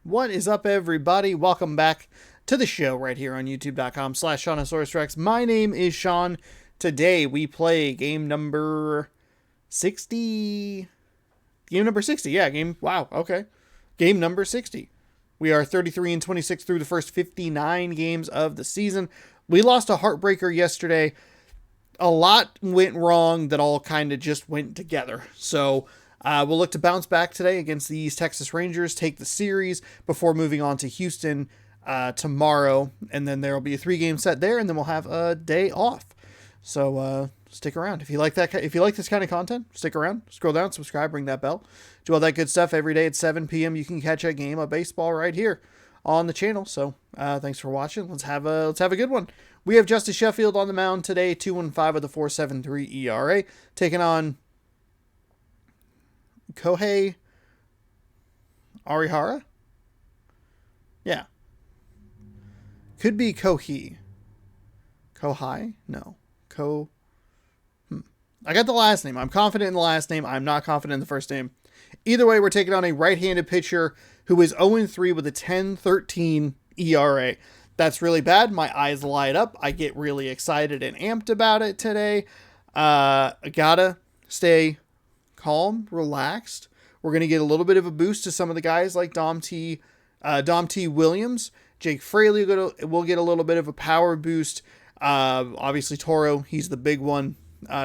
What is up, everybody? Welcome back to the show right here on youtube.com/SeanOsaurusRex. My name is Sean. Today we play game number 60. Game number 60. Yeah, wow, okay. Game number 60. We are 33-26 through the first 59 games of the season. We lost a heartbreaker yesterday. A lot went wrong that all kind of just went together. So we'll look to bounce back today against the East Texas Rangers, take the series before moving on to Houston tomorrow. And then there will be a 3-game set there, and then we'll have a day off. So stick around. If you like this kind of content, stick around, scroll down, subscribe, ring that bell, do all that good stuff. Every day at 7 p.m. you can catch a game of baseball right here on the channel. So thanks for watching. Let's have a good one. We have Justice Sheffield on the mound today, 2.15 with a 4.73 ERA, taking on Kohei Arihara. Yeah, could be Kohei. Kohai? No. I got the last name. I'm confident in the last name. I'm not confident in the first name. Either way, we're taking on a right-handed pitcher who is 0-3 with a 10.13 ERA. That's really bad. My eyes light up. I get really excited and amped about it today. I gotta stay calm, relaxed. We're going to get a little bit of a boost to some of the guys like Dom T. Williams. Jake Fraley will get a little bit of a power boost. Obviously Toro, he's the big one.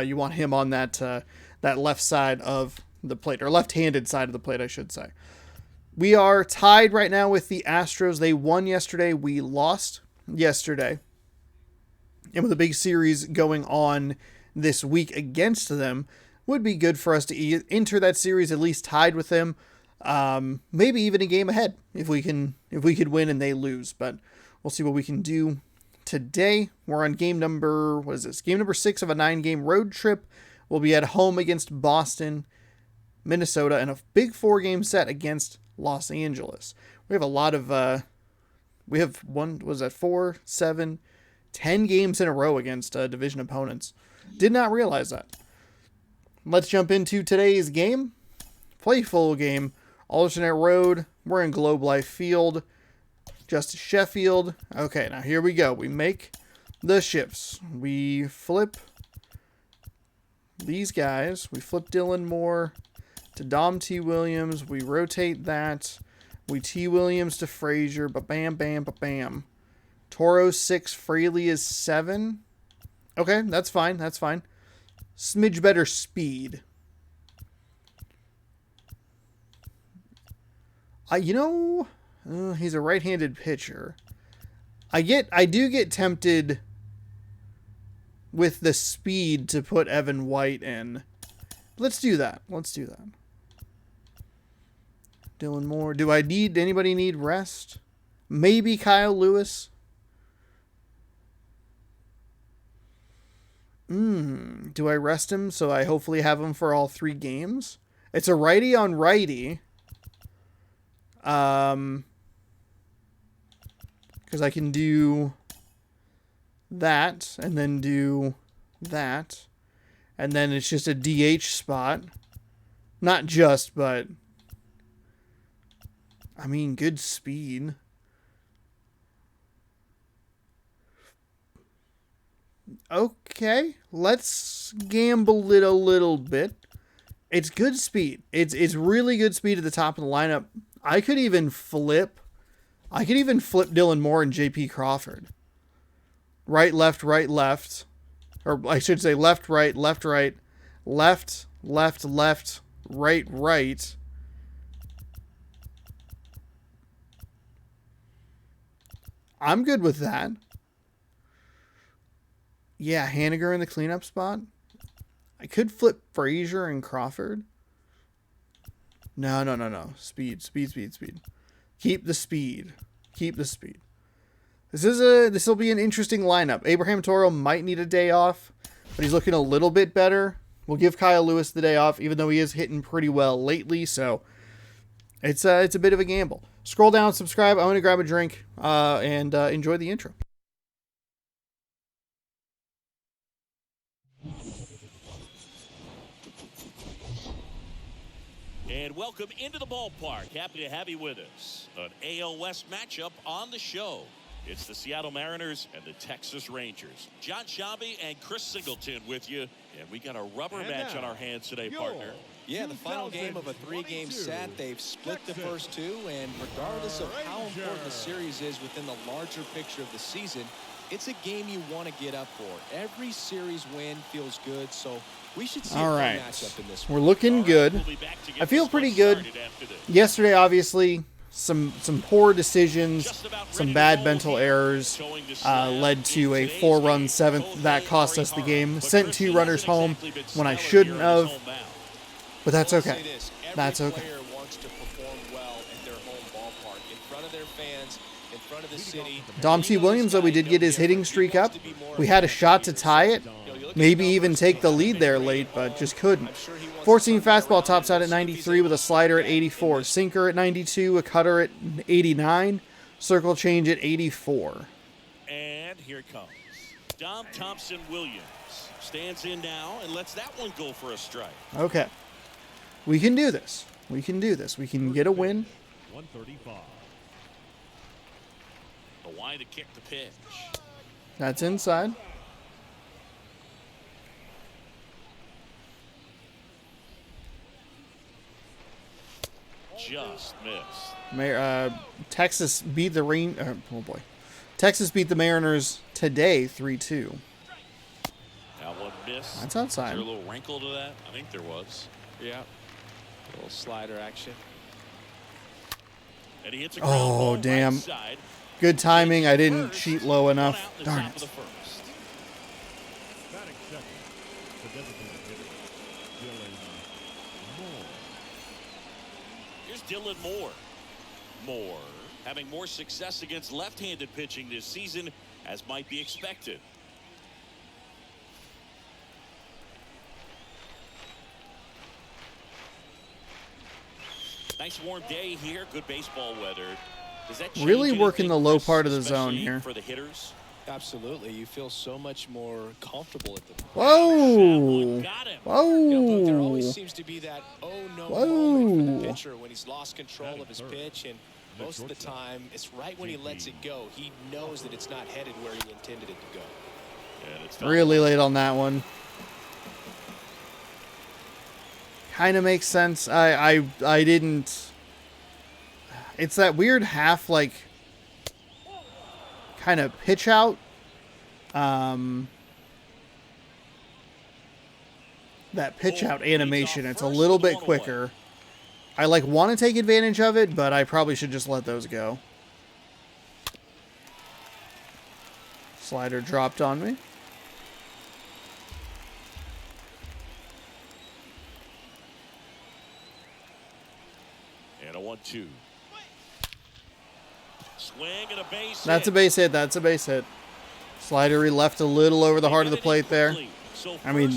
You want him on that left side of the plate, or left-handed side of the plate, I should say. We are tied right now with the Astros. They won yesterday. We lost yesterday. And with a big series going on this week against them, would be good for us to enter that series at least tied with them. Maybe even a game ahead if we could win and they lose. But we'll see what we can do today. We're on game number 6 of a 9-game road trip. We'll be at home against Boston, Minnesota, and a big 4-game set against Los Angeles. We have a lot of, 4, 7, 10 games in a row against division opponents. Did not realize that. Let's jump into today's game. Playful game. Alternate road. We're in Globe Life Field. Justice Sheffield. Okay, now here we go. We make the shifts. We flip these guys. We flip Dylan Moore to Dom T. Williams. We rotate that. We T. Williams to Frazier. Ba-bam, bam, ba-bam. Toro 6. Fraley is 7. Okay, that's fine. That's fine. Smidge better speed. He's a right-handed pitcher. I do get tempted with the speed to put Evan White in. Let's do that. Dylan Moore. Do anybody need rest? Maybe Kyle Lewis. Do I rest him so I hopefully have him for all 3 games? It's a righty on righty. Because I can do that and then do that. And then it's just a DH spot. Not just, but I mean, good speed. Okay, let's gamble it a little bit. It's good speed. It's really good speed at the top of the lineup. I could even flip Dylan Moore and JP Crawford. Right, left, or I should say left, right, left, right, left, left, left, right, right. I'm good with that. Yeah, Haniger in the cleanup spot. I could flip Frazier and Crawford. No. Speed. Keep the speed. This will be an interesting lineup. Abraham Toro might need a day off, but he's looking a little bit better. We'll give Kyle Lewis the day off, even though he is hitting pretty well lately. So it's a bit of a gamble. Scroll down, subscribe. I'm gonna grab a drink and enjoy the intro. And And welcome into the ballpark. Happy to have you with us. An AL West matchup on the show. It's the Seattle Mariners and the Texas Rangers. John Shabby and Chris Singleton with you. And we got a rubber match on our hands today, partner. Yeah, the final game of a 3-game set. They've split the first two, and regardless of how important the series is within the larger picture of the season, it's a game you want to get up for. Every series win feels good, so we should see a fun matchup in this one. We're looking good. I feel pretty good. Yesterday, obviously, some poor decisions, some bad mental errors led to a 4-run seventh that cost us the game. Sent 2 runners home when I shouldn't have, but that's okay. That's okay. Every player wants to perform well at their home ballpark, in front of their fans, in front of the city. Dom T. Williams, though, we did get his hitting streak up. We had a shot to tie it, maybe even take the lead there late, but just couldn't. 14 fastball tops out at 93 with a slider at 84. Sinker at 92, a cutter at 89, circle change at 84. And here it comes. Dom Thompson Williams stands in now and lets that one go for a strike. Okay. We can do this. We can do this. We can get a win. 135. The wide to kick the pitch. That's inside. Just missed. Texas beat the Texas beat the Mariners today 3-2. That one missed. That's outside. Is there a little wrinkle to that? I think there was. Yeah. A little slider action. And he hits a ground ball damn. right side. Good timing. I didn't cheat low enough. Darn it. Here's Dylan Moore. Moore having more success against left-handed pitching this season, as might be expected. Nice warm day here. Good baseball weather. Does that really working the low part of the zone here for the hitters? Absolutely. You feel so much more comfortable at the Whoa. Whoa. There always seems to be that moment for the pitcher when he's lost control of his pitch, and most of the time it's right when he lets it go. He knows that it's not headed where he intended it to go. Really late on that one. Kind of makes sense. I didn't. It's that weird half like kind of pitch out. That pitch out animation. It's a little bit quicker. I want to take advantage of it, but I probably should just let those go. Slider dropped on me. And a 1-2. Swing and a base hit. That's a base hit. That's a base hit. Slider left a little over the heart of the plate there. I mean,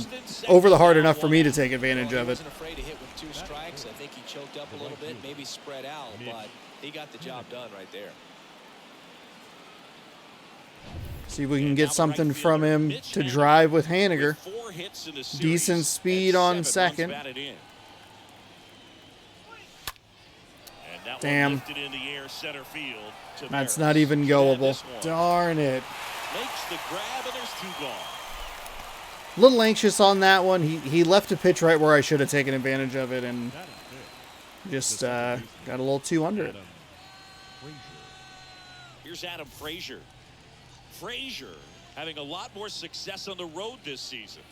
over the heart enough for me to take advantage of it. He wasn't afraid to hit with 2 strikes. I think he choked up a little bit, maybe spread out, but he got the job done right there. See if we can get something from him to drive with Haniger. Decent speed on second. Damn. That's not even goable. Darn it. Makes the grab and there's 2 gone. A little anxious on that one. He left a pitch right where I should have taken advantage of it and just got a little too under it. Here's Adam Frazier. Frazier having a lot more success on the road this season.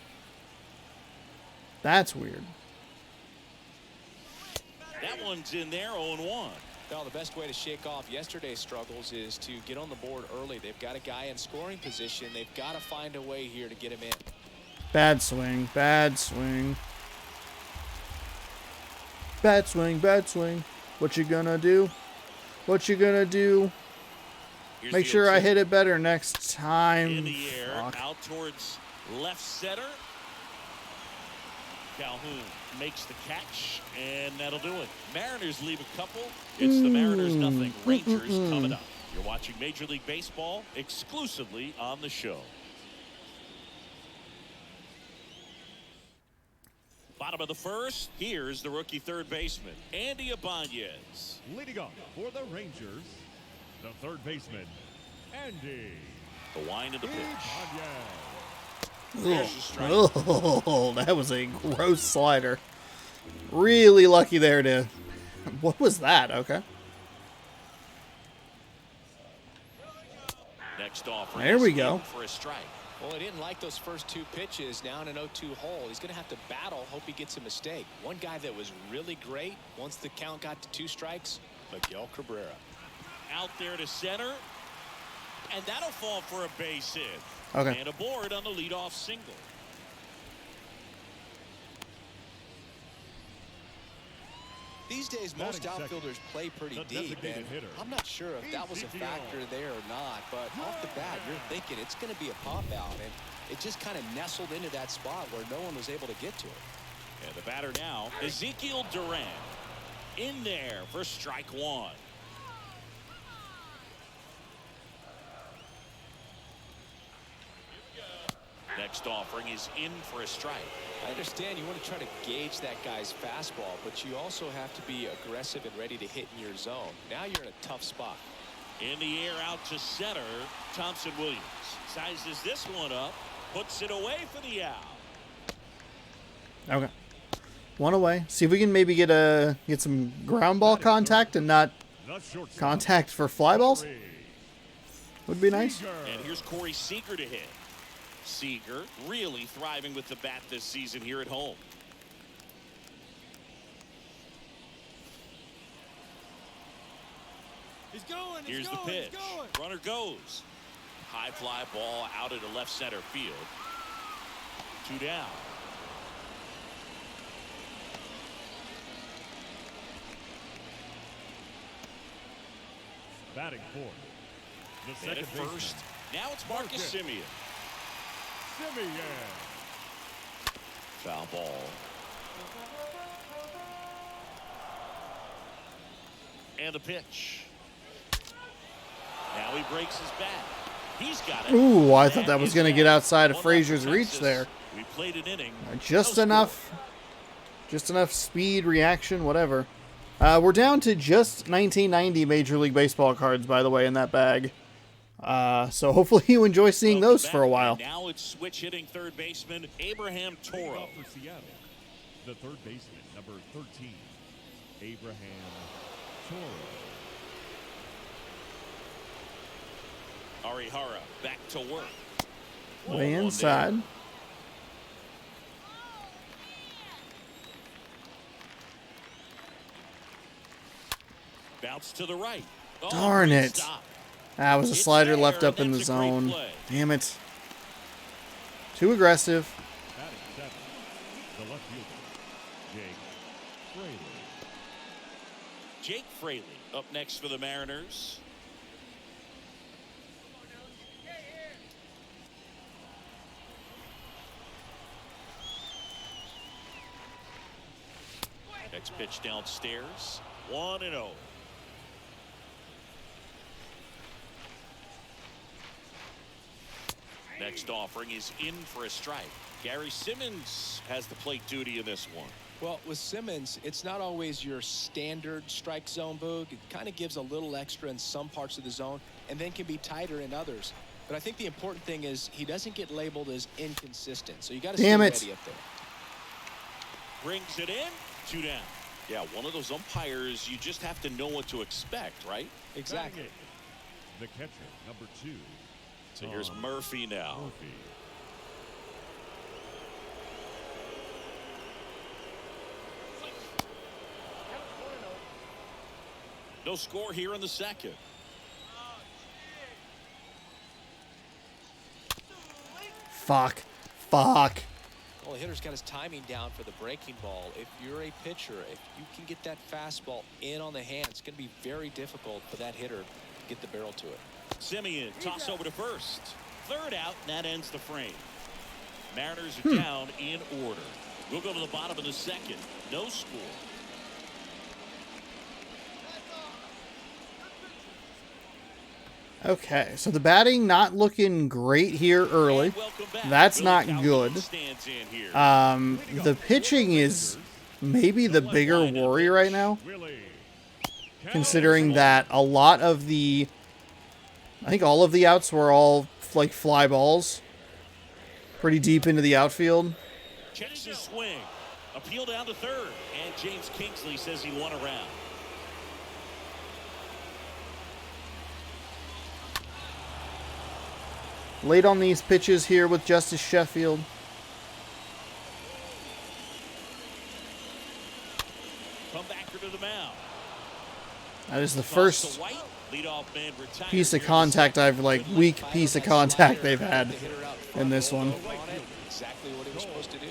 That's weird. That one's in there, 0-1. Well, the best way to shake off yesterday's struggles is to get on the board early. They've got a guy in scoring position. They've got to find a way here to get him in. Bad swing. Bad swing. Bad swing. Bad swing. What you gonna do? What you gonna do? Make sure I hit it better next time. In the air, out towards left center. Calhoun makes the catch, and that'll do it. Mariners leave a couple. It's the Mariners nothing. Rangers coming up. You're watching Major League Baseball exclusively on the show. Bottom of the first, here's the rookie third baseman, Andy Ibanez. Leading off for the Rangers, the third baseman, Andy. The wind of the pitch. Ibanez. There's the strike. Oh, that was a gross slider. Really lucky there to... What was that? Okay. Next offer. There we go. For a strike. Well, he didn't like those first two pitches. Now in an 0-2 hole, he's going to have to battle. Hope he gets a mistake. One guy that was really great once the count got to 2 strikes, Miguel Cabrera. Out there to center, and that'll fall for a base hit. Okay. And aboard on the leadoff single. These days, most Batting outfielders play pretty the deep, designated and hitter. I'm not sure if that was a factor there or not, but off the bat, you're thinking it's going to be a pop-out, and it just kind of nestled into that spot where no one was able to get to it. And the batter now, Ezekiel Duran. In there for strike one. Next offering is in for a strike. I understand you want to try to gauge that guy's fastball, but you also have to be aggressive and ready to hit in your zone. Now you're in a tough spot. In the air out to center, Thompson Williams sizes this one up, puts it away for the out. Okay. One away. See if we can maybe get some ground ball contact and not The shortstop, contact for fly balls. Would be nice. Seeger. And here's Corey Seeger to hit. Seeger really thriving with the bat this season here at home. Here's the pitch. Runner goes. High fly ball out into left center field. 2 down. Batting fourth, the And second at baseman, first, now it's Marcus Marcus. Semien. Semien. Foul ball. And the pitch. Now he breaks his bat. He's got it. Ooh, I thought And that was it's going to get down. outside of 1-0 Frazier's for reach Texas. there. We played an inning. Just No enough. Just enough speed, reaction, whatever. We're down to just 1990 Major League Baseball cards, by the way, in that bag. So hopefully you enjoy seeing Welcome those back. for a while. And now it's switch hitting third baseman Abraham Leading Toro. off for Seattle, the third baseman, number 13, Abraham Toro. Arihara back to work. Way Ball inside. there. Bounce to the right. Oh, Darn great it. stop. That was a It's slider there, left up in the that's a great zone. play. Damn it. Too aggressive. Batting seventh, the left fielder, Jake Fraley. Jake Fraley up next for the Mariners. Next pitch downstairs. 1-0. Next offering is in for a strike. Gary Simmons has the plate duty in this one. Well, with Simmons, it's not always your standard strike zone, Boog. It kind of gives a little extra in some parts of the zone and then can be tighter in others. But I think the important thing is he doesn't get labeled as inconsistent. So you got to stay ready up there. Brings it in. 2 down. Yeah, one of those umpires, you just have to know what to expect, right? Exactly. Batting eighth, the catcher, number 2, So here's Tom Murphy now. Murphy. No score here in the second. Fuck. Fuck. Well, the hitter's got his timing down for the breaking ball. If you're a pitcher, if you can get that fastball in on the hand, it's going to be very difficult for that hitter to get the barrel to it. Semien toss over to first. Third out, and that ends the frame. Mariners are down in order. We'll go to the bottom of the second. No score. Okay, so the batting not looking great here early. That's not good. The pitching is maybe the bigger worry right now, considering that a lot of the, I think all of the outs were all like fly balls, pretty deep into the outfield. Checks his swing. Appeal down to third. And James Kingsley says he won around. Late on these pitches here with Justice Sheffield. Comebacker to the mound. That is the first piece of contact weak piece of contact they've had in this one. Exactly what he was supposed to do.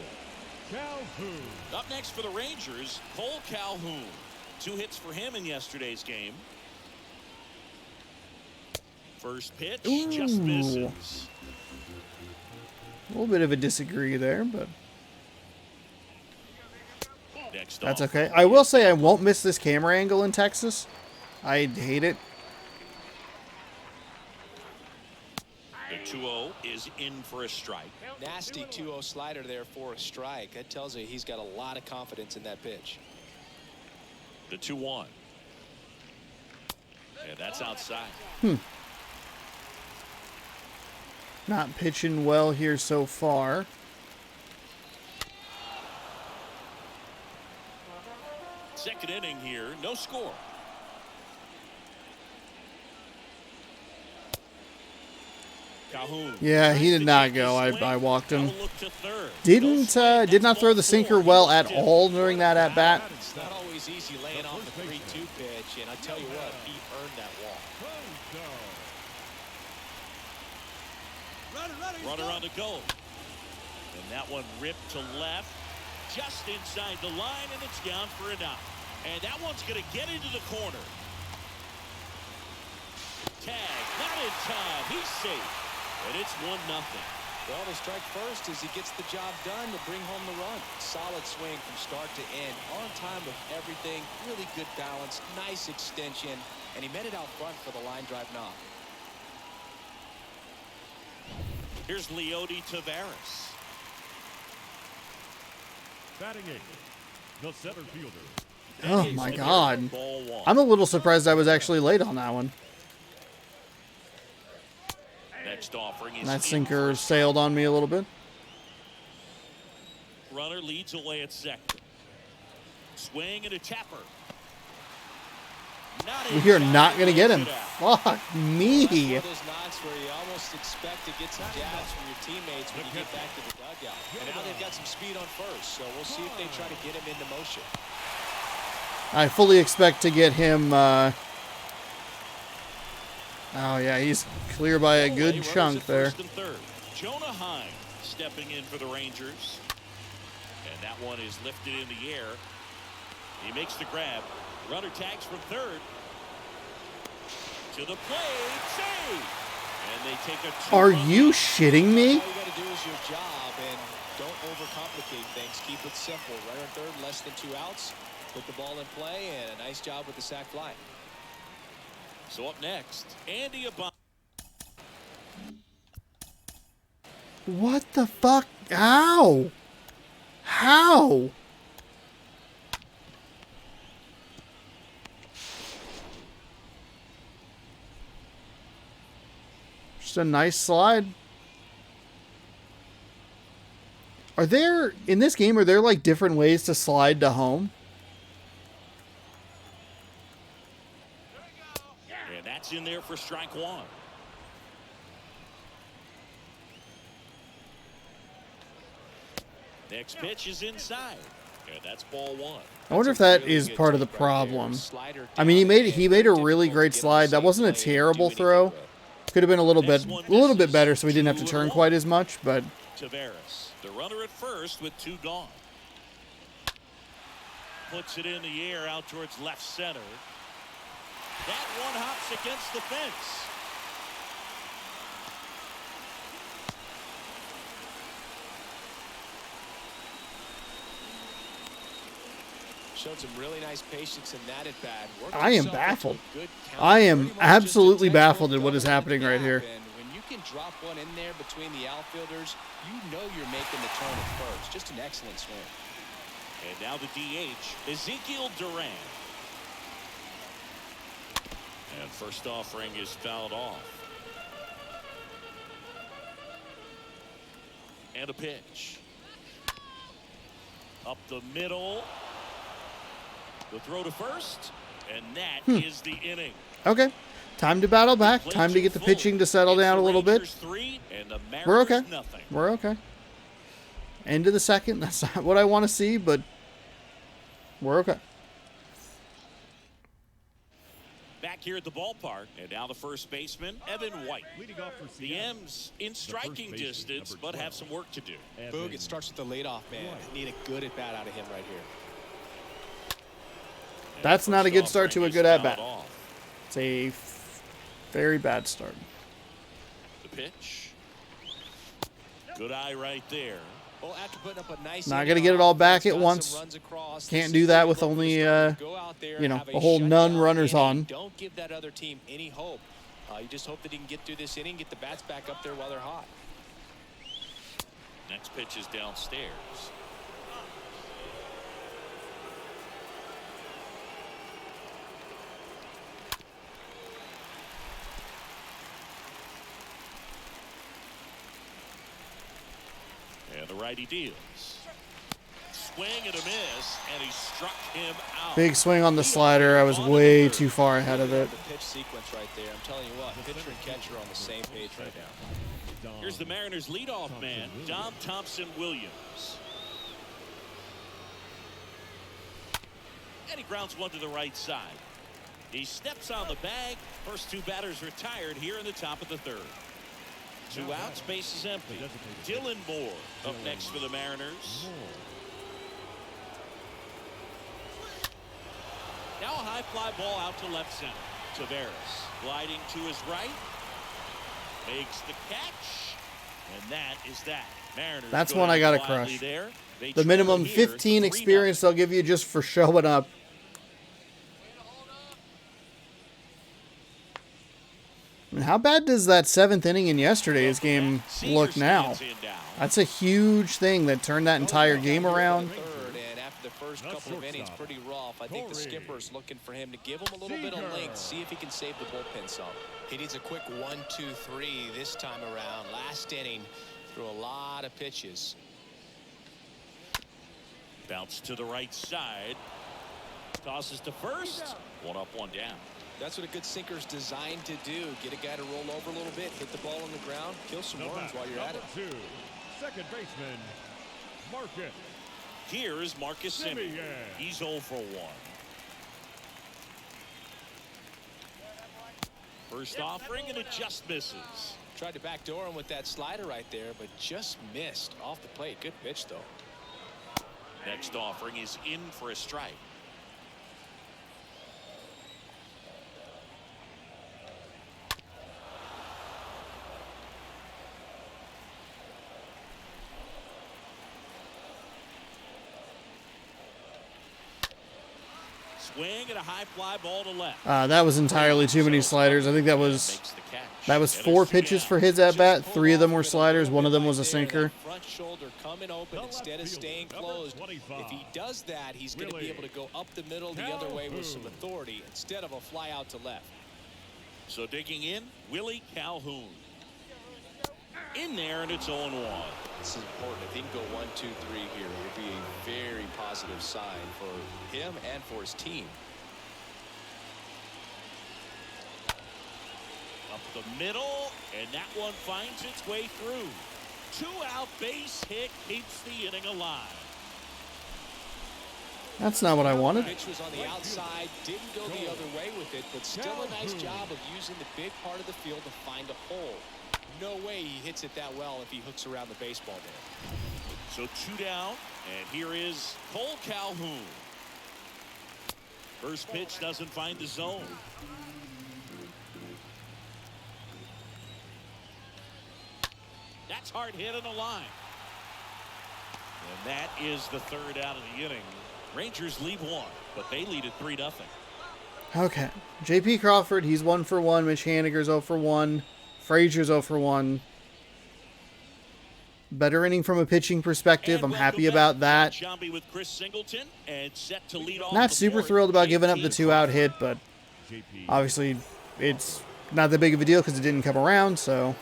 Calhoun. Up next for the Rangers, Cole Calhoun. 2 hits for him in yesterday's game. First pitch, just misses. A little bit of a disagree there, but that's okay. I will say I won't miss this camera angle in Texas. I hate it. The 2-0 is in for a strike. Nasty 2-0 slider there for a strike. That tells you he's got a lot of confidence in that pitch. The 2-1. And that's outside. Not pitching well here so far. Second inning here, no score. Calhoun. Yeah, he did not go. I walked him. Did not throw the sinker well at all during that at bat. It's not always easy laying off the 3-2 pitch, and I tell you what, he earned that walk. Runner on the goal. And that one ripped to left, just inside the line, and it's down for a knock. And that one's going to get into the corner. Tag, not in time. He's safe. And it's 1-0. Well, the strike first as he gets the job done to bring home the run. Solid swing from start to end. On time with everything. Really good balance. Nice extension. And he met it out front for the line drive knock. Here's Leody Taveras. Batting eighth, the center fielder. Oh my God. I'm a little surprised I was actually late on that one. Next offering is That sinker sailed on me a little bit. Runner leads away at second. Swing and a tapper. We're not going to get him. Fuck me. One of those knocks where you almost expect to get some jabs from your teammates when you get back to the dugout. And now they've got some speed on first, so we'll see if they try to get him into motion. I fully expect to get him. Oh, yeah, he's clear by a good chunk there. Jonah Hine stepping in for the Rangers. And that one is lifted in the air. He makes the grab. Runner tags from third. To the plate. Save! And they take a Are you shitting me? All you got to do is your job and don't overcomplicate things. Keep it simple. Runner on third, less than 2 outs. Put the ball in play, and a nice job with the sac fly. So up next, Andy Abon. What the fuck? How? How? Just a nice slide. Are there, in this game, are there like different ways to slide to home? And that's in there for strike one. Next pitch is inside. And that's ball one. I wonder if that is part of the problem. I mean, he made a really great slide. That wasn't a terrible throw. Could have been a little bit better, so he didn't have to turn quite as much. But Taveras, the runner at first with 2 gone. Puts it in the air out towards left center. That one hops against the fence. Showed some really nice patience in that at bat. I am baffled. I am absolutely baffled at what is happening right here. And when you can drop one in there between the outfielders, you know you're making the turn at first. Just an excellent swing. And now the DH, Ezekiel Duran. And first offering is fouled off. And a pitch. Up the middle. The throw to first. And that is the inning. Okay. Time to battle back. Time to get the pitching to settle down a little bit. We're okay. We're okay. End of the second. That's not what I want to see, but we're okay. Back here at the ballpark, and now the first baseman, Evan White. The M's in striking distance, but have some work to do. Boog, it starts with the leadoff man. Need a good at bat out of him right here. That's not a good start to a good at bat. It's a very bad start. The pitch. Good eye right there. Well, after putting up a nice not going to get it all back at once. Can't do that with only, a whole none runners on. Don't give that other team any hope. You just hope that he can get through this inning, get the bats back up there while they're hot. Next pitch is downstairs. And the righty deals. Swing and a miss, and he struck him out. Big swing on the slider. I was way too far ahead of it. The pitch sequence right there. I'm telling you what, pitcher and catcher are on the same page right now. Here's the Mariners' leadoff man, Dom Thompson-Williams. And he grounds one to the right side. He steps on the bag. First two batters retired here in the top of the third. 2 outs, base is empty. Dylan Moore up next for the Mariners. Now a high fly ball out to left center. Taveras gliding to his right. Makes the catch. And that is that. Mariners. That's one I got to crush. The minimum 15 experience they'll give you just for showing up. I mean, how bad does that 7th inning in yesterday's game look now? That's a huge thing that turned that entire game around. And after the first couple of innings, pretty rough. I think the skipper's looking for him to give him a little bit of length, see if he can save the bullpen some. He needs a quick 1, 2, 3 this time around. Last inning, threw a lot of pitches. Bounce to the right side. Tosses to first. 1 up, 1 down. That's what a good sinker's designed to do. Get a guy to roll over a little bit, hit the ball on the ground, kill some worms while you're at it. Second baseman, Marcus. Here is Marcus Semien. He's 0 for 1. First offering, and it just misses. Tried to backdoor him with that slider right there, but just missed off the plate. Good pitch, though. Next offering is in for a strike. Swing and a high fly ball to left. That was entirely too many sliders. I think that was 4 pitches for his at bat. 3 of them were sliders. 1 of them was a sinker. Front shoulder coming open instead of staying closed. If he does that, he's going to be able to go up the middle the other way with some authority instead of a fly out to left. So digging in, Willie Calhoun. In there, and it's 0-1. This is important. If he can go 1, 2, 3 here, it would be a very positive sign for him and for his team. Up the middle, and that one finds its way through. 2-out base hit keeps the inning alive. That's not what I wanted. Pitch was on the outside, didn't go the other way with it, but still a nice job of using the big part of the field to find a hole. No way he hits it that well if he hooks around the baseball there. So 2 down, and here is Cole Calhoun. First pitch doesn't find the zone. That's hard hit on the line. And that is the 3rd out of the inning. Rangers lead one, but they lead at 3-0. Okay. J.P. Crawford, he's 1 for 1. Mitch Haniger's 0 for 1. Frazier's 0 for 1. Better inning from a pitching perspective. I'm happy about that. Shambi with Chris Singleton and set to lead off. Not super thrilled about giving up the 2-out hit, but obviously it's not that big of a deal because it didn't come around, so.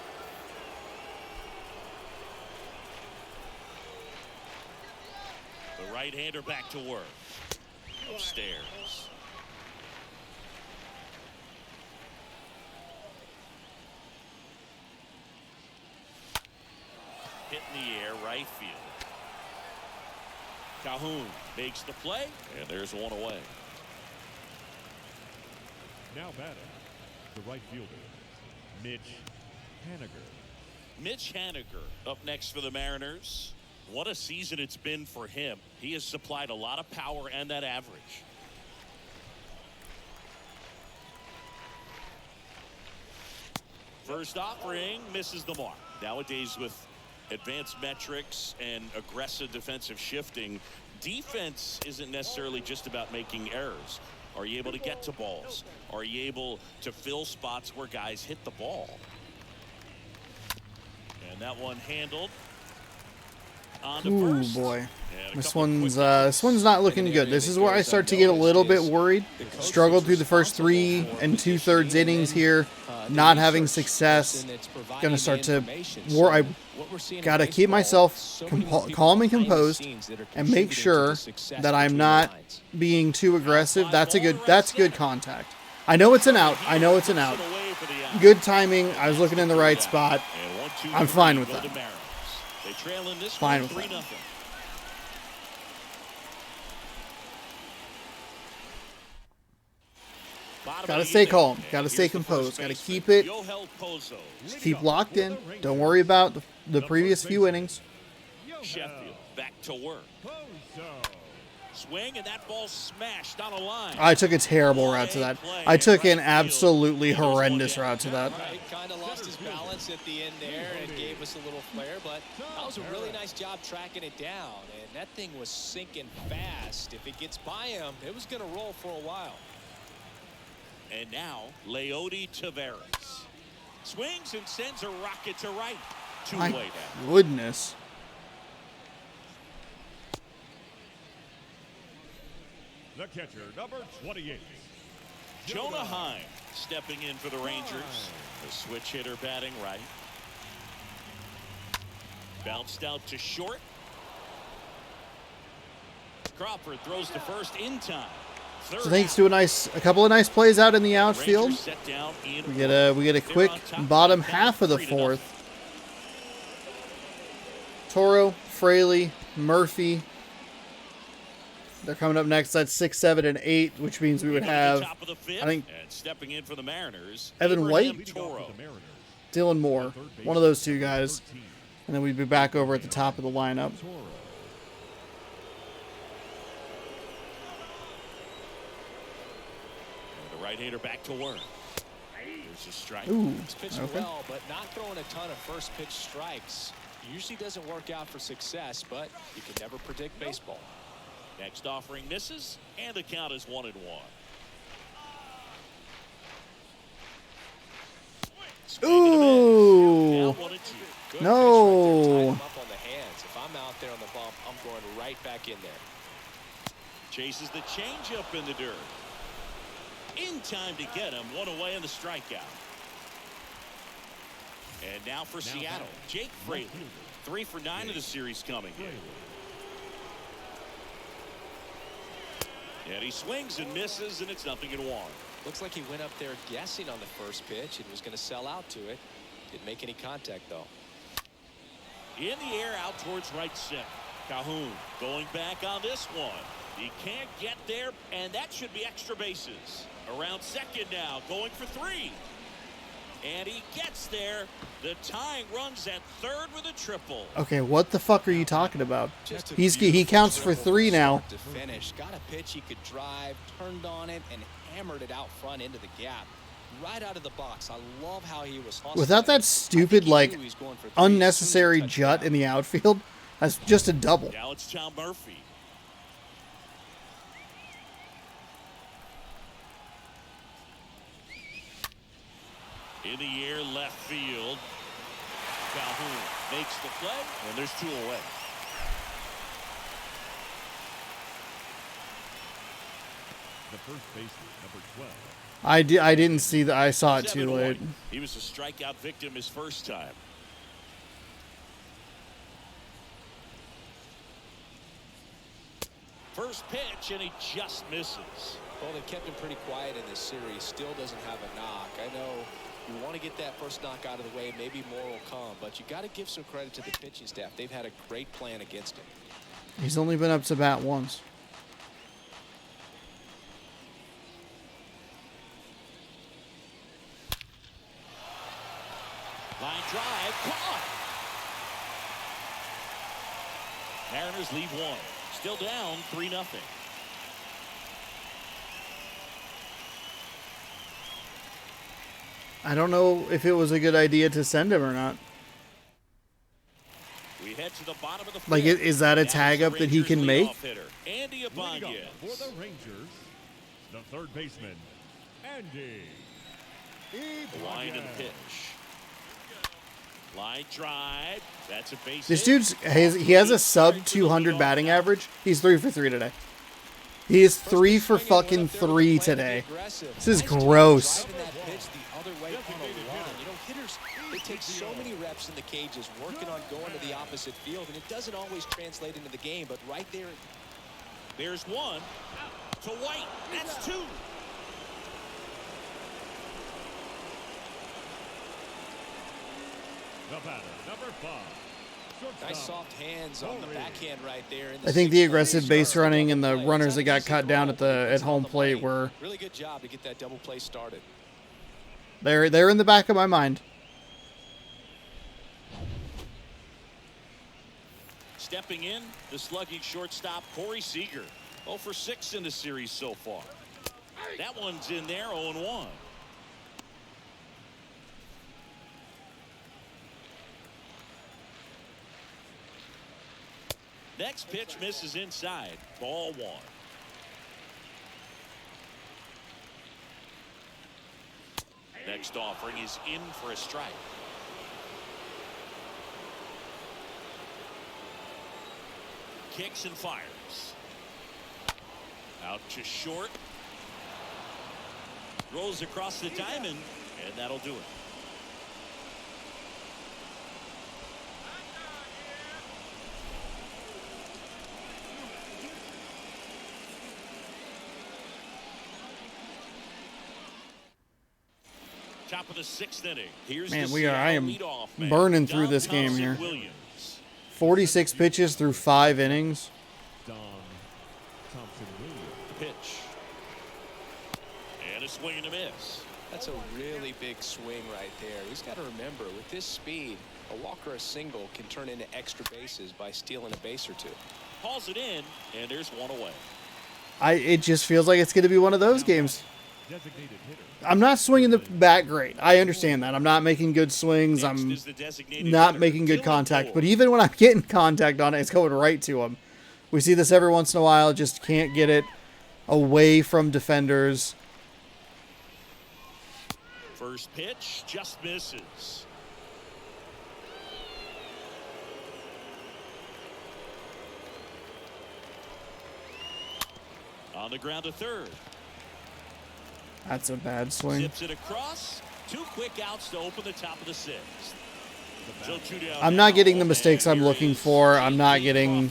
The right-hander back to work. Upstairs. Hit in the air, right field. Calhoun makes the play, and there's one away. Now batting, the right fielder, Mitch Haniger. Mitch Haniger up next for the Mariners. What a season it's been for him. He has supplied a lot of power and that average. First offering misses the mark. Nowadays with advanced metrics and aggressive defensive shifting, defense isn't necessarily just about making errors. Are you able to get to balls? Are you able to fill spots where guys hit the ball? And that one handled. Ooh, boy. This one's not looking good. This is where I start to get a little bit worried. Struggled through the first 3 2/3 innings here, not having success. Gonna start to I gotta keep myself calm and composed and make sure that I'm not being too aggressive. That's good contact. I know it's an out. Good timing. I was looking in the right spot. I'm fine with that. Fine with that. Gotta stay calm. Gotta stay composed. Gotta keep it. Keep locked in. Don't worry about the previous few innings. Sheffield back to work. Swing, and that ball smashed on a line. I took a terrible route to that. I took an absolutely horrendous route to that. He kind of lost his balance at the end there and gave us a little flare, but that was a really nice job tracking it down. And that thing was sinking fast. If it gets by him, it was going to roll for a while. And now, Leody Taveras swings and sends a rocket to right. My Two-way down. goodness. The catcher, number 28. Jonah Heim stepping in for the Rangers. The switch hitter batting right. Bounced out to short. Crawford throws to first in time. So thanks to a couple of nice plays out in the outfield, we get a quick bottom half of the 4th. Toro, Fraley, Murphy. They're coming up next. That's 6, 7, and 8, which means we would have, I think, stepping in for the Mariners, Evan White, Toro. Dylan Moore, one of those two guys, and then we'd be back over at the top of the lineup. Right-hander back to work. There's a strike. Ooh, He's pitching well, but not throwing a ton of first pitch strikes. Usually doesn't work out for success, but you can never predict baseball. Next offering misses, and the count is 1-1. Ooh. No. Up on the hands. If I'm out there on the bump, I'm going right back in there. Chases the changeup in the dirt. In time to get him. One away in the strikeout. And now for Seattle, Jake Frazier. 3 for 9 of the series coming in. And he swings and misses, and it's 0-1. Looks like he went up there guessing on the first pitch and was going to sell out to it. Didn't make any contact, though. In the air, out towards right center. Calhoun going back on this one. He can't get there, and that should be extra bases. Around second now, going for 3. And he gets there. The tying runs at third with a triple. Okay, what the fuck are you talking about? He counts for 3 now. To finish, got a pitch he could drive, turned on it, and hammered it out front into the gap. Right out of the box. I love how he was hustling. Without that stupid, like, unnecessary jut in the outfield, that's just a double. Now it's Tom Murphy. In the air, left field. Calhoun makes the play, and there's 2 away. The first baseman, number 12. I didn't see that. I saw it too late. He was a strikeout victim his first time. First pitch, and he just misses. Well, they kept him pretty quiet in this series. Still doesn't have a knock. I know you want to get that first knock out of the way. Maybe more will come. But you got to give some credit to the pitching staff. They've had a great plan against him. He's only been up to bat once. Line drive, caught. Mariners lead 1. Still down 3-0. I don't know if it was a good idea to send him or not. We head to the bottom of the Like, fifth. is that a tag up that he can make? Andy Leading Abanez. off for the Rangers, the third baseman, Andy Line and Abanez. pitch. Line drive. That's a base This hit. he has a sub 200 batting average. He's 3 for 3 today. He is 3 for fucking 3 today. This is gross. Hitters, they take so many reps in the cages, working on going to the opposite field, and it doesn't always translate into the game, but right there. There's 1 to White. That's 2. The batter, number 5. Shortstop, Nice soft hands on the backhand right there. I think the aggressive base running and the runners that got cut down at home plate were really good job to get that double play started. they're in the back of my mind. Stepping in, the slugging shortstop, Corey Seeger. 0 for 6 in the series so far. That one's in there, 0-1. Next pitch misses inside. Ball 1. Next offering is in for a strike. Kicks and fires. Out to short. Rolls across the diamond, and that'll do it. Top of the 6th inning. Here's Man, the I am leadoff man, burning through Don this game Thompson here. Williams. 46 pitches through 5 innings. Don Thompson Williams. Pitch. And a swing and a miss. That's a really big swing right there. He's got to remember, with this speed, a walk or a single can turn into extra bases by stealing a base or 2. Hauls it in, and there's 1 away. It just feels like it's going to be one of those games. Designated hitter. I'm not swinging the bat great. I understand that. I'm not making good swings. Next I'm is the designated not hitter, making good Dylan contact. Moore. But even when I'm getting contact on it, it's going right to him. We see this every once in a while. Just can't get it away from defenders. First pitch just misses. On the ground to third. That's a bad swing. Zips it across. 2 quick outs to open the top of the 6th. So 2 down I'm not now, getting the mistakes and I'm here looking is for. I'm not J.P. getting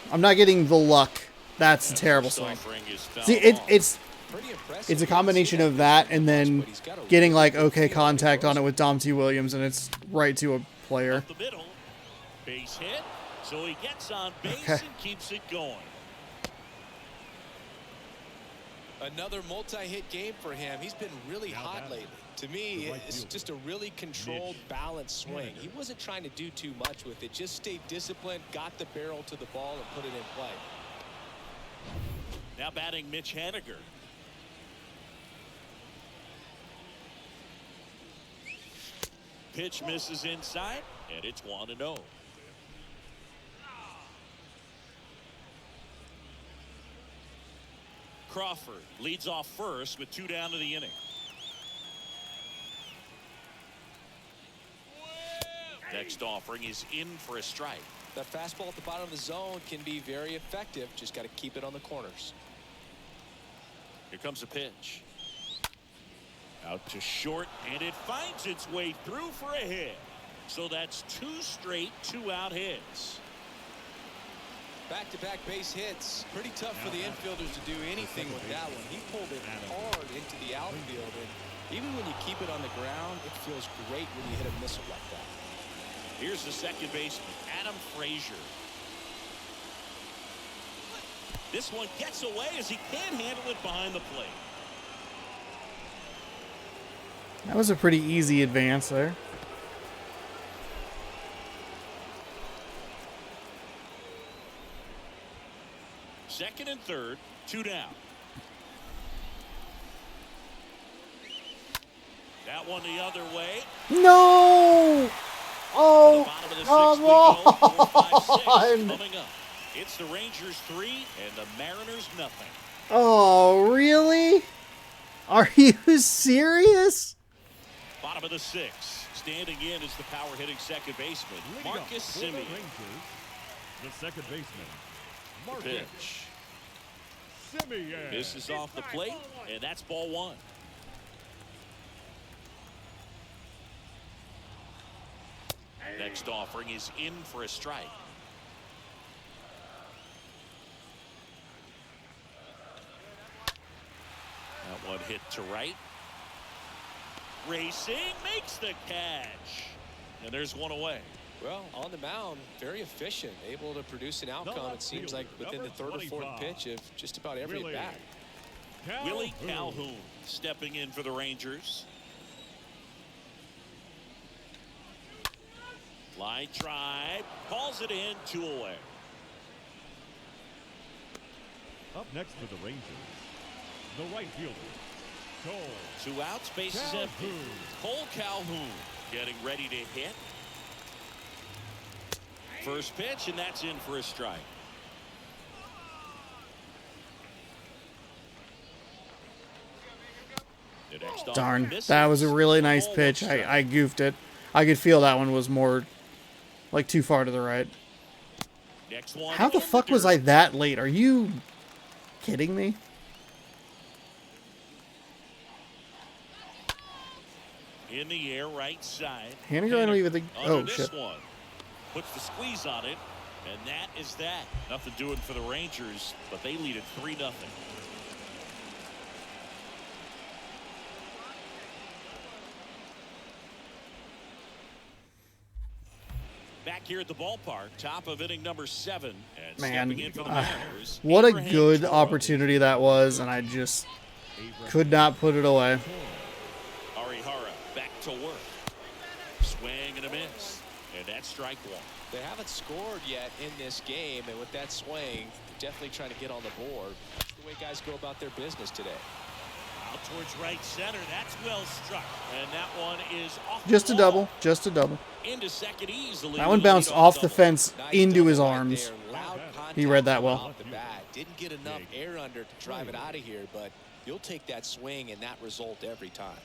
Crawford. the luck. That's a terrible First swing. offering is fouled See, off. it's a combination of that and then getting like okay contact on it with Dom T. Williams, and it's right to a player. Up the middle. Base hit. So he gets on base Okay. and keeps it going. Another multi-hit game for him. He's been really hot lately. To me, it's just a really controlled, balanced swing. He wasn't trying to do too much with it. Just stayed disciplined, got the barrel to the ball, and put it in play. Now batting Mitch Haniger. Pitch misses inside, and it's 1-0. Crawford leads off first with 2 down to the inning. Next offering is in for a strike. That fastball at the bottom of the zone can be very effective. Just got to keep it on the corners. Here comes a pitch. Out to short, and it finds its way through for a hit. So that's 2 straight 2-out hits. Back-to-back base hits. Pretty tough for the infielders to do anything with that one. He pulled it hard into the outfield, and even when you keep it on the ground, it feels great when you hit a missile like that. Here's the second baseman, Adam Frazier. This one gets away as he can't handle it behind the plate. That was a pretty easy advance there. Second and third, 2 down. That one the other way. No! Oh, come on! Coming up. It's the Rangers 3 and the Mariners nothing. Oh, really? Are you serious? Bottom of the 6th. Standing in is the power hitting second baseman, Marcus Semien. The second baseman, Marcus Pitch. Semien. This is off the plate, and that's ball 1. Next offering is in for a strike. That one hit to right. Racing makes the catch. And there's one away. Well, on the mound, very efficient, able to produce an outcome, it seems like, within the 3rd or 4th pitch of just about every at bat. Willie Calhoun stepping in for the Rangers. Line drive, calls it in, 2 away. Up next for the Rangers, the right fielder, Cole. 2 outs, bases empty. Cole Calhoun getting ready to hit. First pitch, and that's in for a strike. Darn, that was a really nice pitch. I goofed it. I could feel that one was more like too far to the right. How the fuck was I that late? Are you kidding me? In the air, right side. Haniger, I don't even think. Oh shit. One. Puts the squeeze on it, and that is that. Nothing doing for the Rangers, but they lead it 3-0. Back here at the ballpark, top of inning number 7. And man, in for the Mariners, what a good opportunity that was, and I just could not put it away. Arihara back to work. Swing and a miss. And that's strike 1. They haven't scored yet in this game, and with that swing, definitely trying to get on the board. That's the way guys go about their business today. Out towards right center. That's well struck. And that one is off. Just a double. Just a double. Into second easily. That one bounced off the fence into his arms. He read that well. Didn't get enough air under to drive it out of here, but you'll take that swing and that result every time.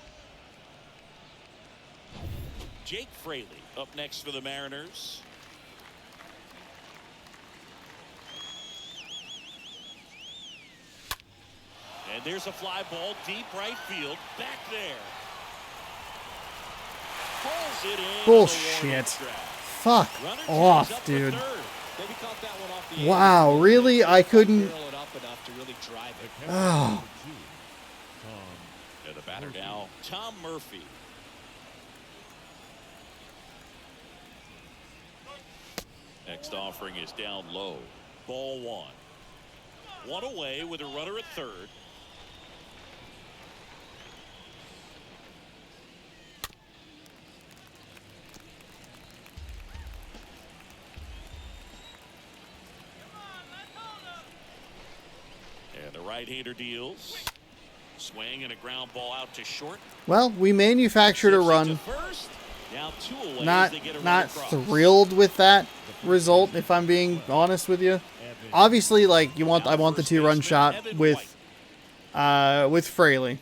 Jake Fraley up next for the Mariners. And there's a fly ball deep right field. Back there. Pulls it in. Bullshit. Fuck off, dude. Wow, really? I couldn't. Oh. And the batter now, Tom Murphy. Next offering is down low. Ball 1. 1 away with a runner at third. And the right-hander deals. Swing and a ground ball out to short. Well, we manufactured a run. Not thrilled with that result, if I'm being honest with you. Obviously, like I want the 2-run shot with Fraley.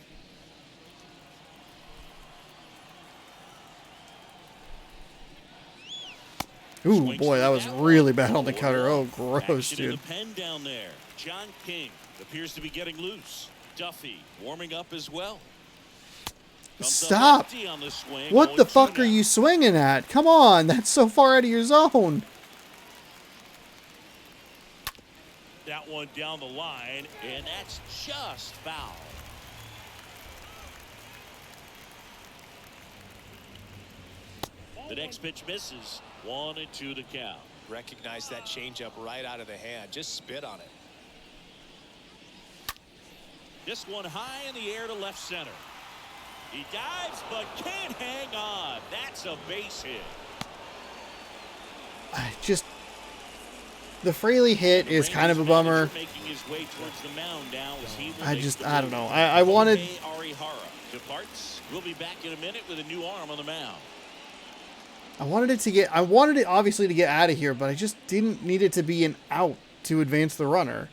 Ooh, Swings boy, that through was one. really bad on the Low cutter. Oh, and low. gross, Action in dude. the pen down there. John King appears to be getting loose. Duffy warming up as well. Comes up Stop. empty on the swing. What the 0-2 fuck are now. you swinging at? Come on, that's so far out of your zone. That one down the line, and that's just foul. The next pitch misses. 1-2 to count. Recognize that changeup right out of the hand. Just spit on it. This one high in the air to left center. He dives but can't hang on. That's a base hit. The Fraley hit is kind of a bummer. Making his way towards the mound now as he will I move. don't know. I wanted... Arihara departs. We'll be back in a minute with a new arm on the mound. I wanted it obviously to get out of here, but I just didn't need it to be an out to advance the runner.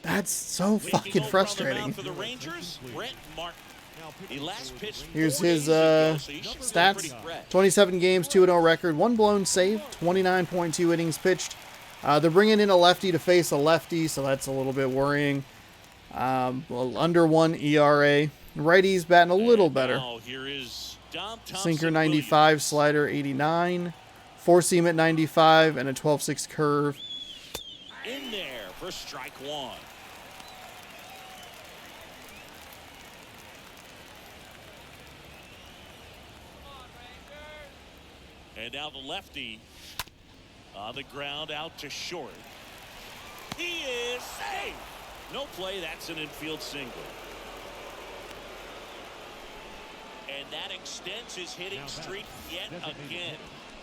That's so fucking frustrating. For the Rangers, Brent Martin. He last pitched Here's 4 his days ago, so he should feel stats. pretty fresh. 27 games, 2-0 record, 1 blown save, 29.2 innings pitched. They're bringing in a lefty to face a lefty, so that's a little bit worrying. Well, under 1 ERA. Righties batting a little better. Now here is Dom Thompson Sinker 95, Williams. slider 89, 4-seam at 95, and a 12-6 curve. In there for strike one. And now the lefty on the ground out to short. He is safe. No play. That's an infield single. And that extends his hitting streak yet again.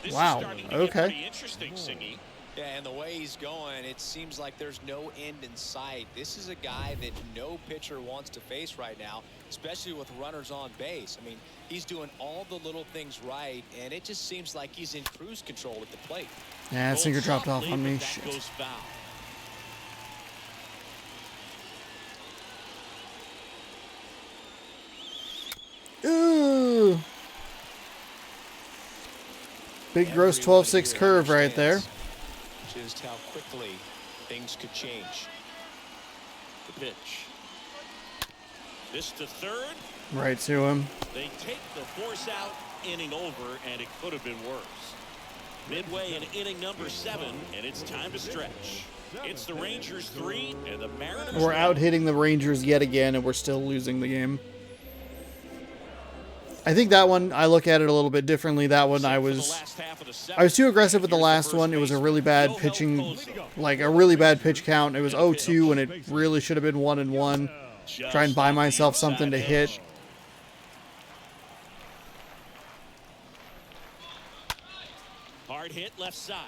This Wow, is starting to okay. get pretty interesting, Singy. Yeah, and the way he's going, it seems like there's no end in sight. This is a guy that no pitcher wants to face right now, especially with runners on base. I mean, he's doing all the little things right, and it just seems like he's in cruise control at the plate. Yeah, Sinker dropped off on me. That Shit. goes foul. Ooh. Big gross 12-6 curve right there. Just how quickly things could change. The pitch. This to third. Right to him. They take the force out, inning over, and it could have been worse. Midway in inning number 7, and it's time to stretch. It's the Rangers 3 and the Mariners. We're 1. out hitting the Rangers yet again, and we're still losing the game. I think that one, I look at it a little bit differently. That one, I was too aggressive with the last one. It was a really bad pitching, like a really bad pitch count. It was 0-2, and it really should have been 1-1. Try and buy myself something to hit. Hard hit left side.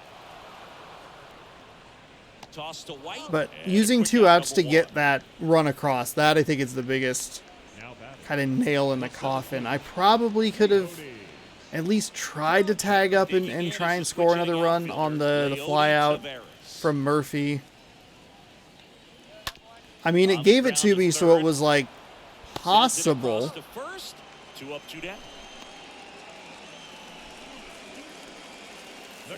Toss to White. But And using quick 2 out outs to number get 1. that run across, that I think is the biggest kind of nail in the coffin. I probably could have at least tried to tag up and try and score another run on the fly out from Murphy. I mean, it gave it to me, so it was like possible. First, 2 up, 2 down.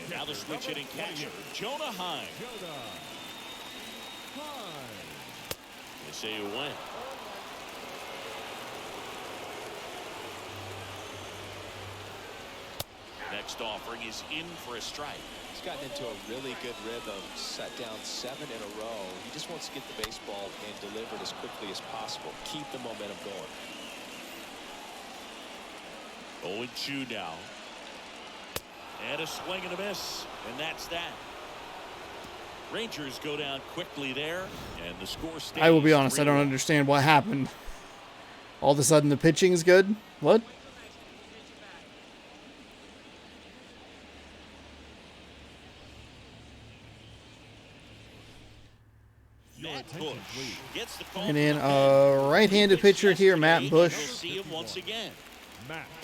Now the switch hitting catcher, Jonah Heim. They say you win. Next offering is in for a strike. He's gotten into a really good rhythm, set down 7 in a row. He just wants to get the baseball and deliver it as quickly as possible. Keep the momentum going. 0-2 now. And a swing and a miss. And that's that. Rangers go down quickly there. And the score stays. I will be honest, I don't 3-1. understand what happened. All of a sudden the pitching's good? What? Matt Bush gets the call. And in a right-handed pitcher here, Matt We'll Bush. see him once again.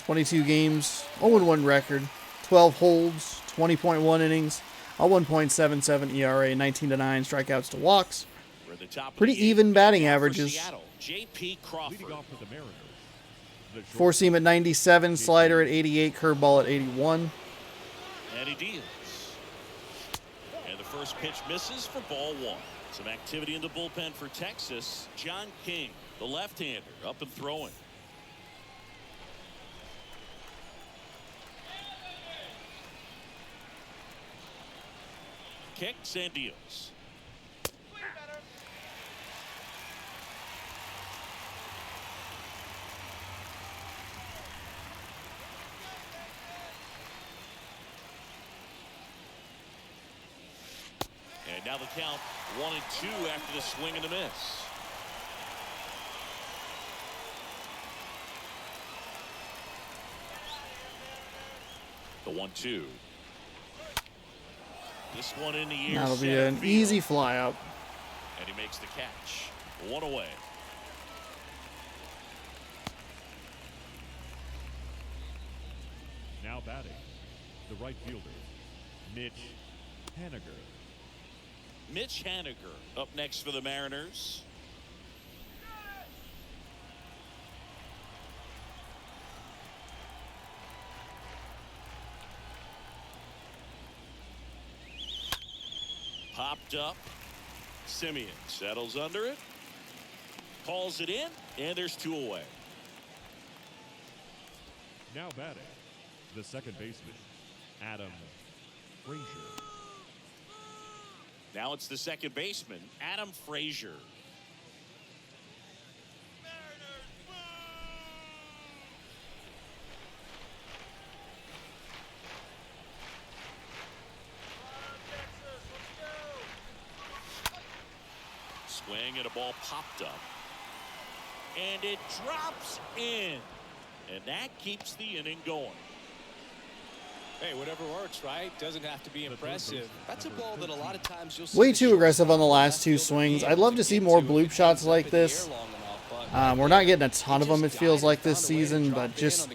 22 games, 0-1 record, 12 holds, 20.1 innings, a 1.77 ERA, 19-9 strikeouts to walks. We're the top of Pretty the eighth. even batting Now for averages. Seattle, J.P. Crawford. Leading off for the Mariners. The Four seam at 97, slider at 88, curveball at 81. And he deals. first pitch misses for ball one. Some activity in the bullpen for Texas. John King, the left-hander, up and throwing. Kicks and deals. And now the count 1-2 after the swing and a miss. The 1-2. This one in the air. That'll be an easy fly out. And he makes the catch. One away. Now batting, the right fielder, Mitch Haniger. Mitch Haniger up next for the Mariners. Popped up. Simeon settles under it. Calls it in. And there's two away. Now batting, the second baseman, Adam Frazier. Now it's the second baseman, Adam Frazier. Swing and a ball popped up. And it drops in. And that keeps the inning going. Hey, whatever works, right? Doesn't have to be impressive. That's a ball that a lot of times you'll see. Way too aggressive on the last two swings. I'd love to see more bloop shots like this. We're not getting a ton of them, it feels like, this season, but just...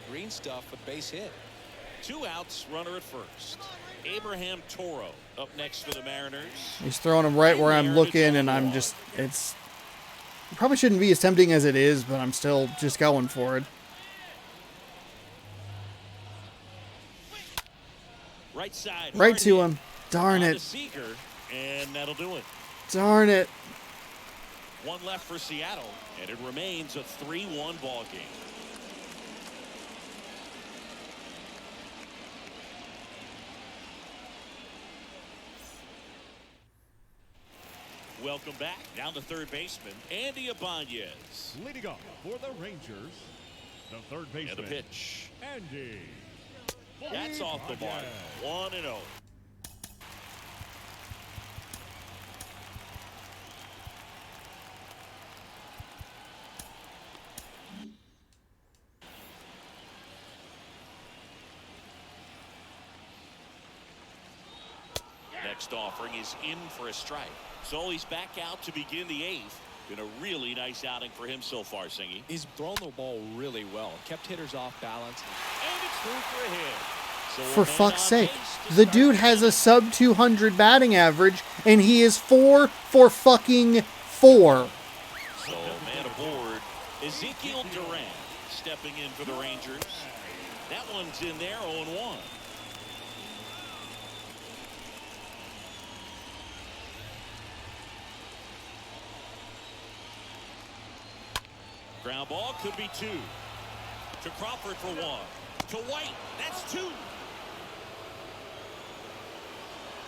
Two outs, runner at first. Abraham Toro up next for the Mariners. He's throwing them right where I'm looking, and I'm just... It probably shouldn't be as tempting as it is, but I'm still just going for it. Right side. Right to him. Darn it. Seeger, and that'll do it. Darn it. One left for Seattle, and it remains a 3-1 ball game. Welcome back. Down to third baseman, Andy Ibanez. Leading off for the Rangers, the third baseman, And the pitch. Andy. That's off the mark. 1-0. Next offering is in for a strike. So he's back out to begin the eighth. Been a really nice outing for him so far, Singy. He's thrown the ball really well. Kept hitters off balance. And it's through for a hit. So For fuck's sake, the dude has a sub 200 batting average, and he is 4 for fucking 4. So man aboard, Ezekiel Duran stepping in for the Rangers. That one's in there, 0-1. Ground ball could be 2. To Crawford for 1. To White, that's 2.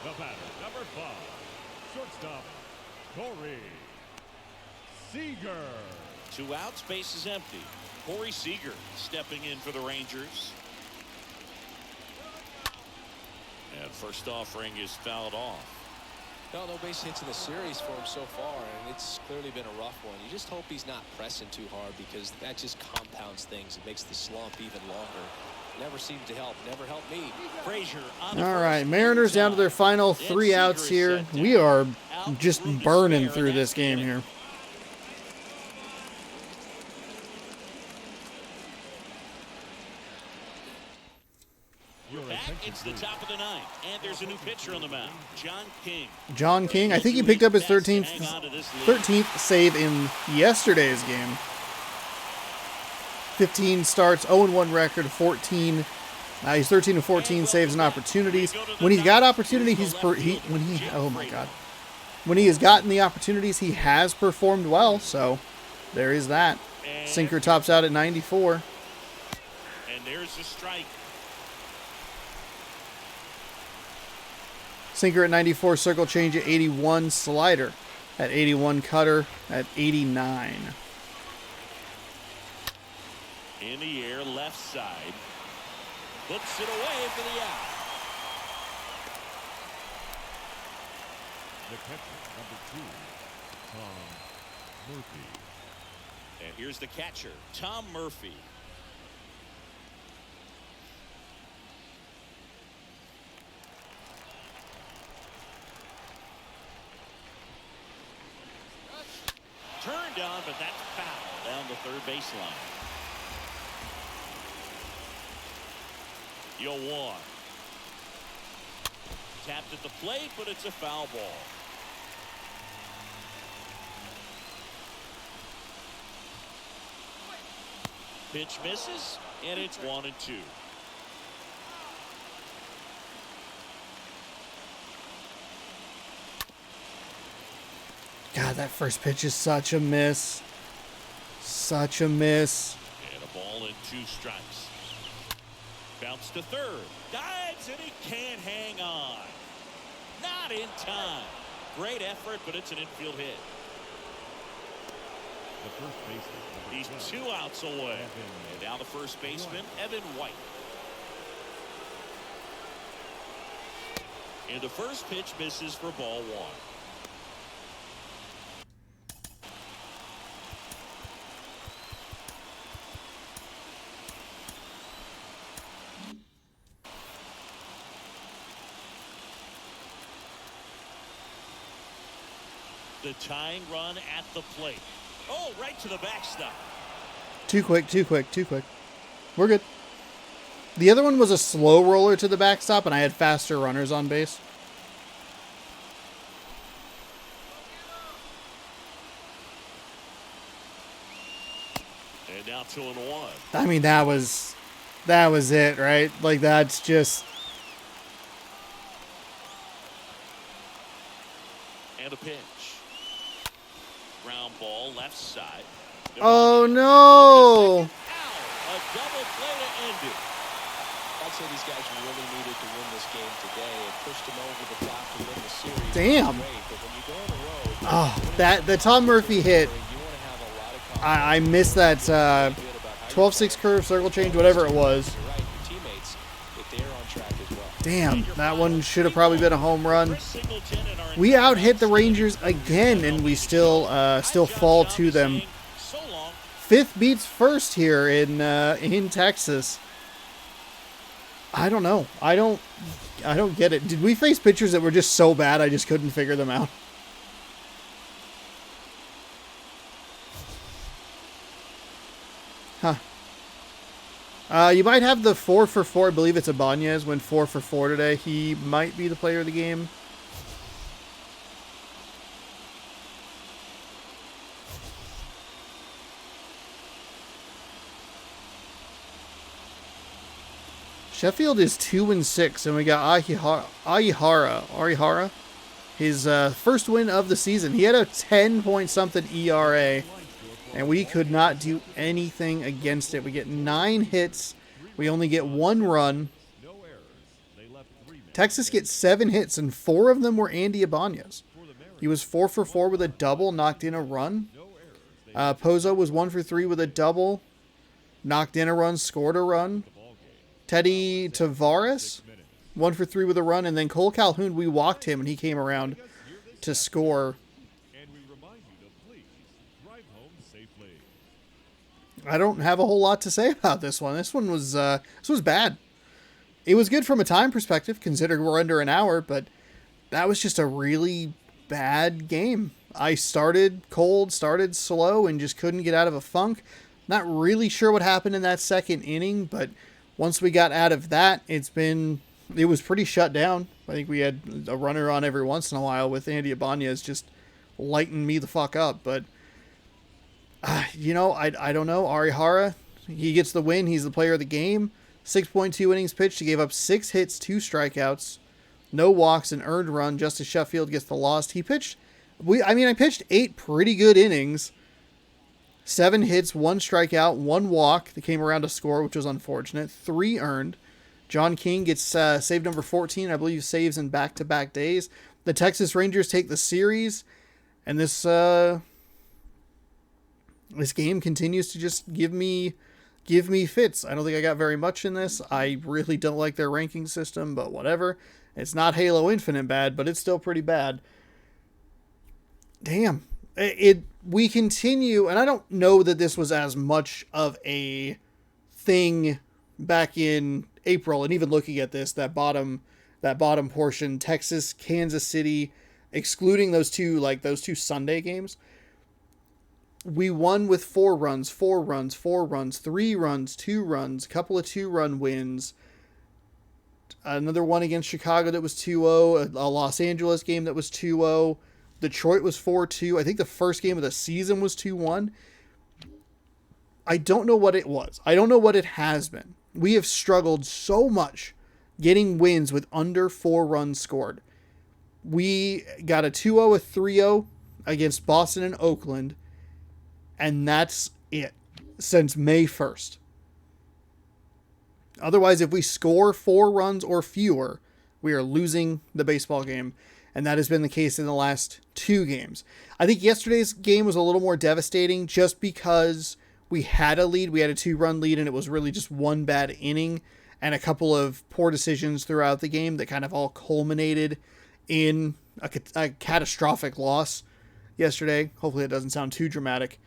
The batter, number 5, shortstop, Corey Seeger. 2 outs, base is empty. Corey Seeger stepping in for the Rangers. And first offering is fouled off. No base hits in the series for him so far, and it's clearly been a rough one. You just hope he's not pressing too hard, because that just compounds things. It makes the slump even longer. Never seemed to help. Never helped me. Frazier on All right, Mariners down to their final 3 outs here. We are just burning through this game here. Back, it's the top of the ninth, and there's a new pitcher on the mound, John King. John King, I think he picked up his 13th save in yesterday's game. 15 starts, 0-1 record, 14 He's 13 of 14 saves and opportunities. When he's got opportunity, oh my god. When he has gotten the opportunities, he has performed well. So there is that. Sinker tops out at 94. And there's the strike. Sinker at 94, circle change at 81, slider at 81, cutter at 89. In the air, left side. Puts it away for the out. The catcher, number 2, Tom Murphy. And here's the catcher, Tom Murphy. Turned on, but that's foul down the third baseline. 0-1. Tapped at the plate, but it's a foul ball. Pitch misses, and it's 1-2. God, that first pitch is such a miss. Such a miss. And a ball and 2 strikes. Bounce to third. Dives, and he can't hang on. Not in time. Great effort, but it's an infield hit. The first baseman. He's 2 outs away. And now the first baseman, Evan White. And the first pitch misses for ball 1. The tying run at the plate. Oh, right to the backstop. Too quick. We're good. The other one was a slow roller to the backstop, and I had faster runners on base. And now 2-1. I mean, that was it, right? Like, that's just... And a pitch. Ground ball left side. Oh, no! A double play to end it. I'd say these guys really needed to win this game today. It pushed them over the top to win the series. Damn. But when you go on the road, Oh, the Tom Murphy hit. you want to have a lot of confidence. I missed that 12-6 curve, circle change, whatever it was. You're right. Your teammates, if they're on track as well. Damn, that one should have probably been a home run. Chris Singleton and our We out-hit the Rangers again, and we still fall to them. So long. 5th beats 1st here in Texas. I don't know. I don't get it. Did we face pitchers that were just so bad I just couldn't figure them out? Huh. You might have the 4 for 4. I believe it's Ibanez went 4 for 4 today. He might be the player of the game. Sheffield is 2-6, and we got Arihara. His first win of the season. He had a 10-point-something ERA, and we could not do anything against it. We get 9 hits. We only get 1 run. Texas gets 7 hits, and 4 of them were Andy Ibanez. He was 4 for 4 with a double, knocked in a run. Pozo was 1 for 3 with a double, knocked in a run, scored a run. Teddy Tavares, 1 for 3 with a run, and then Cole Calhoun, we walked him, and he came around to score. I don't have a whole lot to say about this one. This was bad. It was good from a time perspective, considering we're under an hour, but that was just a really bad game. I started cold, started slow, and just couldn't get out of a funk. Not really sure what happened in that second inning, but once we got out of that, it was pretty shut down. I think we had a runner on every once in a while with Andy Ibanez just lighting me the fuck up. But, I don't know. Arihara, he gets the win. He's the player of the game. 6.2 innings pitched. He gave up 6 hits, 2 strikeouts, no walks, an earned run. Justice Sheffield gets the loss. He pitched, I pitched 8 pretty good innings. 7 hits, 1 strikeout, 1 walk that came around to score, which was unfortunate. 3 earned. John King gets save number 14, I believe, saves in back-to-back days. The Texas Rangers take the series, and this game continues to just give me fits. I don't think I got very much in this. I really don't like their ranking system, but whatever. It's not Halo Infinite bad, but it's still pretty bad. Damn. We continue, and I don't know that this was as much of a thing back in April, and even looking at this, that bottom portion, Texas, Kansas City, excluding those two Sunday games, we won with 4 runs, 3 runs, 2 runs, a couple of 2-run wins, another one against Chicago that was 2-0, a Los Angeles game that was 2-0, Detroit was 4-2. I think the first game of the season was 2-1. I don't know what it was. I don't know what it has been. We have struggled so much getting wins with under 4 runs scored. We got a 2-0, a 3-0 against Boston and Oakland, and that's it since May 1st. Otherwise, if we score 4 runs or fewer, we are losing the baseball game. And that has been the case in the last 2 games. I think yesterday's game was a little more devastating just because we had a lead. We had a 2-run lead, and it was really just one bad inning and a couple of poor decisions throughout the game that kind of all culminated in a catastrophic loss yesterday. Hopefully it doesn't sound too dramatic.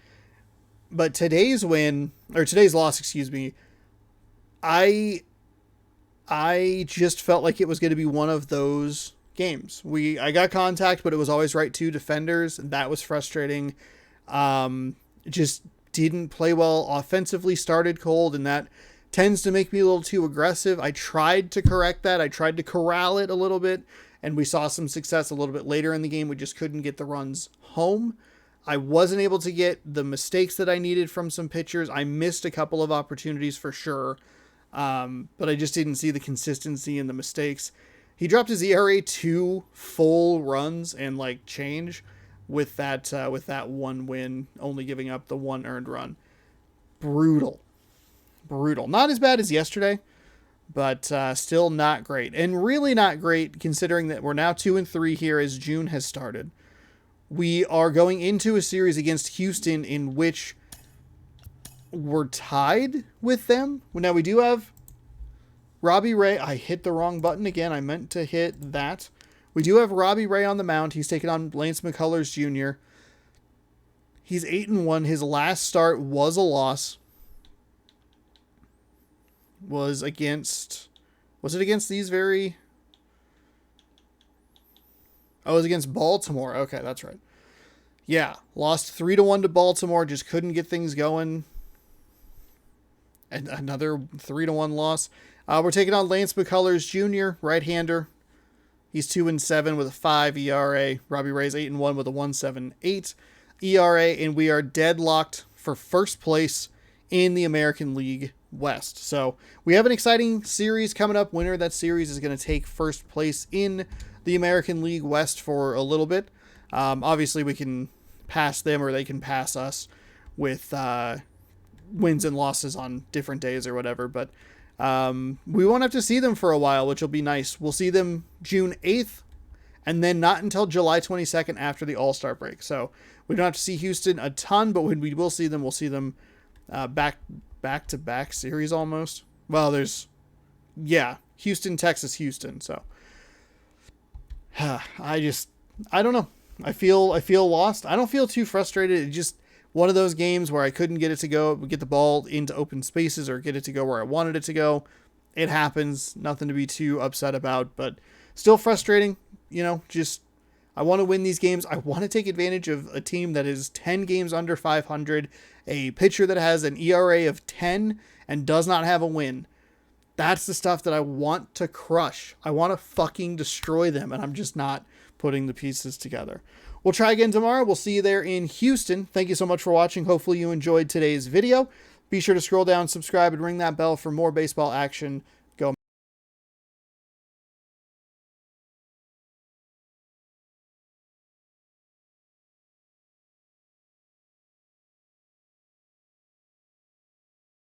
But today's loss, I just felt like it was going to be one of those games. I got contact, but it was always right to defenders. That was frustrating. Just didn't play well offensively, started cold, and that tends to make me a little too aggressive. I tried to correct that. I tried to corral it a little bit, and we saw some success a little bit later in the game. We just couldn't get the runs home. I wasn't able to get the mistakes that I needed from some pitchers. I missed a couple of opportunities for sure, but I just didn't see the consistency in the mistakes. He dropped his ERA 2 full runs and change with that 1 win, only giving up the 1 earned run. Brutal. Not as bad as yesterday, but still not great, and really not great considering that we're now 2-3 here as June has started. We are going into a series against Houston in which we're tied with them. Now we do have Robbie Ray. I hit the wrong button again. I meant to hit that. We do have Robbie Ray on the mound. He's taking on Lance McCullers Jr. He's 8-1. His last start was a loss. Was it against these very... Oh, it was against Baltimore. Okay, that's right. Yeah, lost 3-1 to Baltimore. Just couldn't get things going. And another 3-1 loss. We're taking on Lance McCullers Jr., right-hander. He's 2-7 with a 5 ERA. Robbie Ray's 8-1 with a 1.78 ERA, and we are deadlocked for first place in the American League West. So we have an exciting series coming up. Winner of that series is going to take first place in the American League West for a little bit. Obviously, we can pass them or they can pass us with wins and losses on different days or whatever, but we won't have to see them for a while, which will be nice. We'll see them June 8th and then not until July 22nd after the All-Star break. So we don't have to see Houston a ton, but when we will see them, we'll see them back-to-back series almost. Well, Houston, Texas, Houston. So I don't know. I feel lost. I don't feel too frustrated. It's just one of those games where I couldn't get it to go, get the ball into open spaces or get it to go where I wanted it to go. It happens. Nothing to be too upset about, but still frustrating. I want to win these games. I want to take advantage of a team that is 10 games under 500, a pitcher that has an ERA of 10 and does not have a win. That's the stuff that I want to crush. I want to fucking destroy them, and I'm just not putting the pieces together. We'll try again tomorrow. We'll see you there in Houston. Thank you so much for watching. Hopefully you enjoyed today's video. Be sure to scroll down, subscribe, and ring that bell for more baseball action